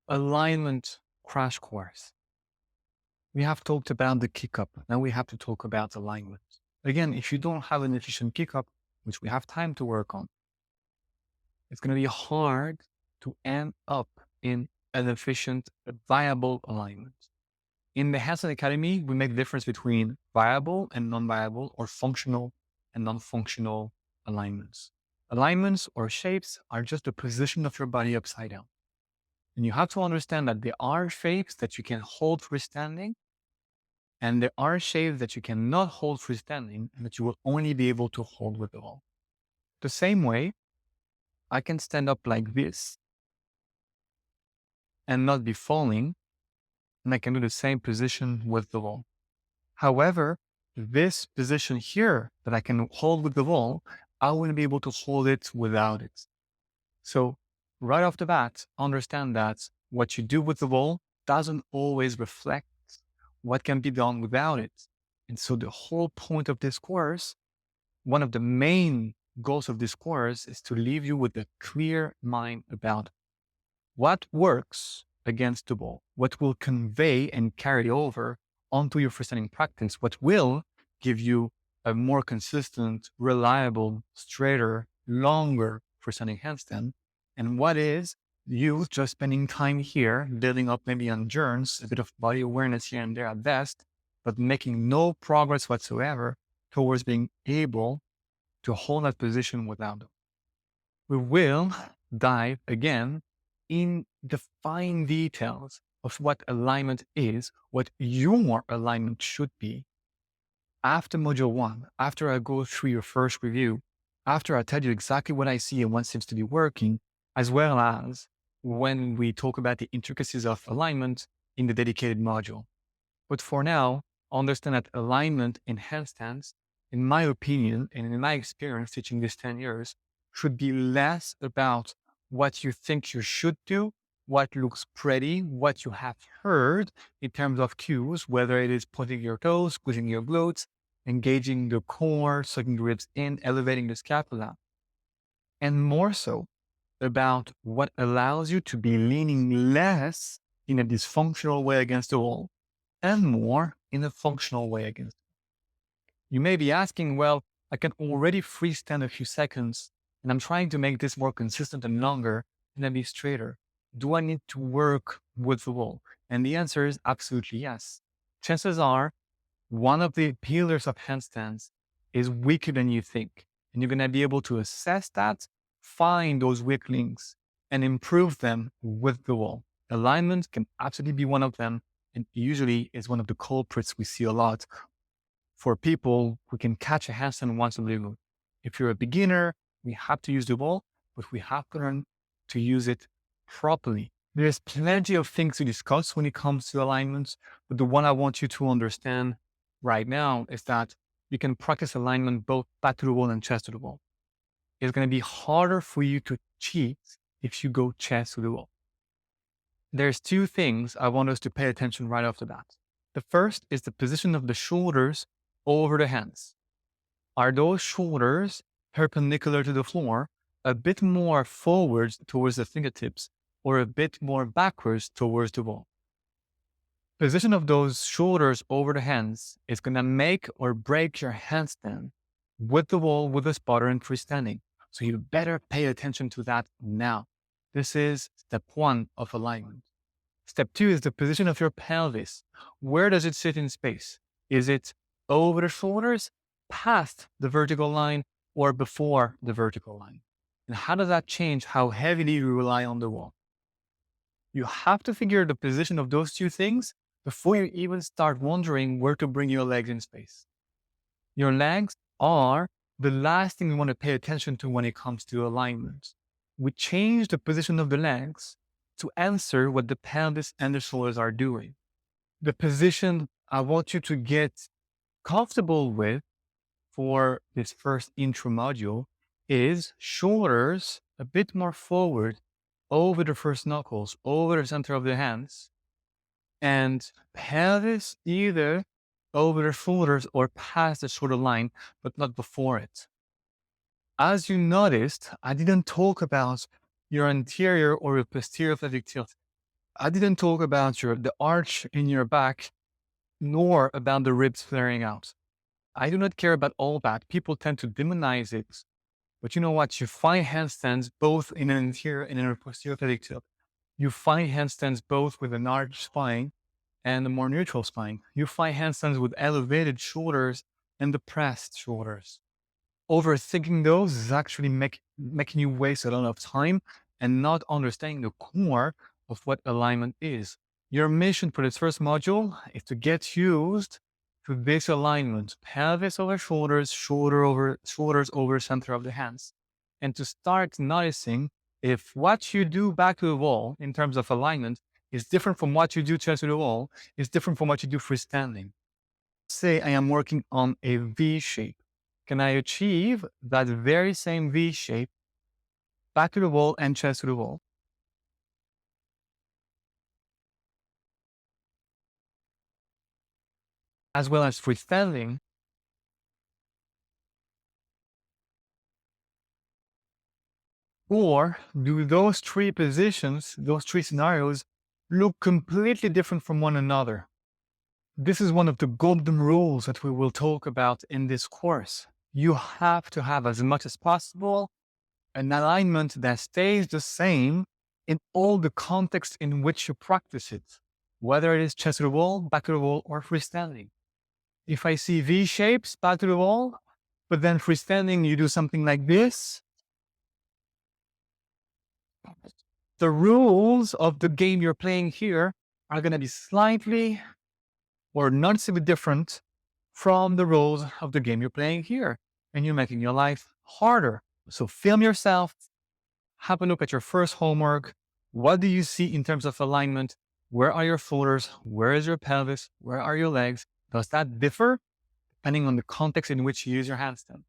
Alignment crash course. We have talked about the kick up. Now we have to talk about alignment. Again, if you don't have an efficient kick up, which we have time to work on, it's going to be hard to end up in an efficient, viable alignment. In the Handstand Academy, we make the difference between viable and non-viable, or functional and non-functional alignments. Alignments or shapes are just the position of your body upside down. And you have to understand that there are shapes that you can hold freestanding, and there are shapes that you cannot hold freestanding and that you will only be able to hold with the wall. The same way, I can stand up like this and not be falling, and I can do the same position with the wall. However, this position here that I can hold with the wall, I wouldn't be able to hold it without it. So right off the bat, understand that what you do with the wall doesn't always reflect what can be done without it. And so the whole point of this course, one of the main goals of this course, is to leave you with a clear mind about what works against the wall, what will convey and carry over onto your freestanding practice, what will give you a more consistent, reliable, straighter, longer freestanding handstand, and what is you just spending time here, building up maybe endurance, a bit of body awareness here and there at best, but making no progress whatsoever towards being able to hold that position without them. We will dive again in the fine details of what alignment is, what your alignment should be after module 1, after I go through your first review, after I tell you exactly what I see and what seems to be working, as well as when we talk about the intricacies of alignment in the dedicated module. But for now, understand that alignment in handstands, in my opinion, and in my experience teaching this 10 years, should be less about what you think you should do, what looks pretty, what you have heard in terms of cues, whether it is pointing your toes, squeezing your glutes, engaging the core, sucking the ribs in, elevating the scapula, and more so about what allows you to be leaning less in a dysfunctional way against the wall and more in a functional way against it. You may be asking, well, I can already freestand a few seconds and I'm trying to make this more consistent and longer and then be straighter. Do I need to work with the wall? And the answer is absolutely yes. Chances are one of the pillars of handstands is weaker than you think. And you're going to be able to assess that, find those weak links, and improve them with the wall. Alignment can absolutely be one of them, and usually is one of the culprits we see a lot for people who can catch a handstand once in a blue moon. If you're a beginner, we have to use the wall, but we have to learn to use it properly. There's plenty of things to discuss when it comes to alignments, but the one I want you to understand right now is that you can practice alignment both back to the wall and chest to the wall. It's going to be harder for you to cheat if you go chest to the wall. There's two things I want us to pay attention right off the bat. The first is the position of the shoulders over the hands. Are those shoulders perpendicular to the floor, a bit more forwards towards the fingertips, or a bit more backwards towards the wall? Position of those shoulders over the hands is going to make or break your handstand with the wall, with the spotter, and freestanding. So you better pay attention to that now. This is step 1 of alignment. Step 2 is the position of your pelvis. Where does it sit in space? Is it over the shoulders, past the vertical line, or before the vertical line? And how does that change how heavily you rely on the wall? You have to figure the position of those two things before you even start wondering where to bring your legs in space. Your legs are the last thing we want to pay attention to when it comes to alignment. We change the position of the legs to answer what the pelvis and the shoulders are doing. The position I want you to get comfortable with for this first intro module is shoulders a bit more forward over the first knuckles, over the center of the hands, and pelvis either over the shoulders or past the shoulder line, but not before it. As you noticed, I didn't talk about your anterior or your posterior pelvic tilt. I didn't talk about the arch in your back, nor about the ribs flaring out. I do not care about all that. People tend to demonize it. But you know what? You find handstands both in an anterior and in a posterior phatic tilt. You find handstands both with an arched spine and a more neutral spine. You find handstands with elevated shoulders and depressed shoulders. Overthinking those is actually making you waste a lot of time and not understanding the core of what alignment is. Your mission for this first module is to get used to this alignment: pelvis over shoulders, shoulders over center of the hands, and to start noticing if what you do back to the wall in terms of alignment is different from what you do chest to the wall, is different from what you do freestanding. Say I am working on a V shape. Can I achieve that very same V shape back to the wall and chest to the wall? As well as freestanding? Or do those three positions, those three scenarios, look completely different from one another? This is one of the golden rules that we will talk about in this course. You have to have, as much as possible, an alignment that stays the same in all the contexts in which you practice it, whether it is chest to the wall, back to the wall, or freestanding. If I see V shapes back to the wall, but then freestanding, you do something like this, the rules of the game you're playing here are going to be slightly or noticeably different from the rules of the game you're playing here. And you're making your life harder. So film yourself, have a look at your first homework. What do you see in terms of alignment? Where are your shoulders? Where is your pelvis? Where are your legs? Does that differ depending on the context in which you use your handstand?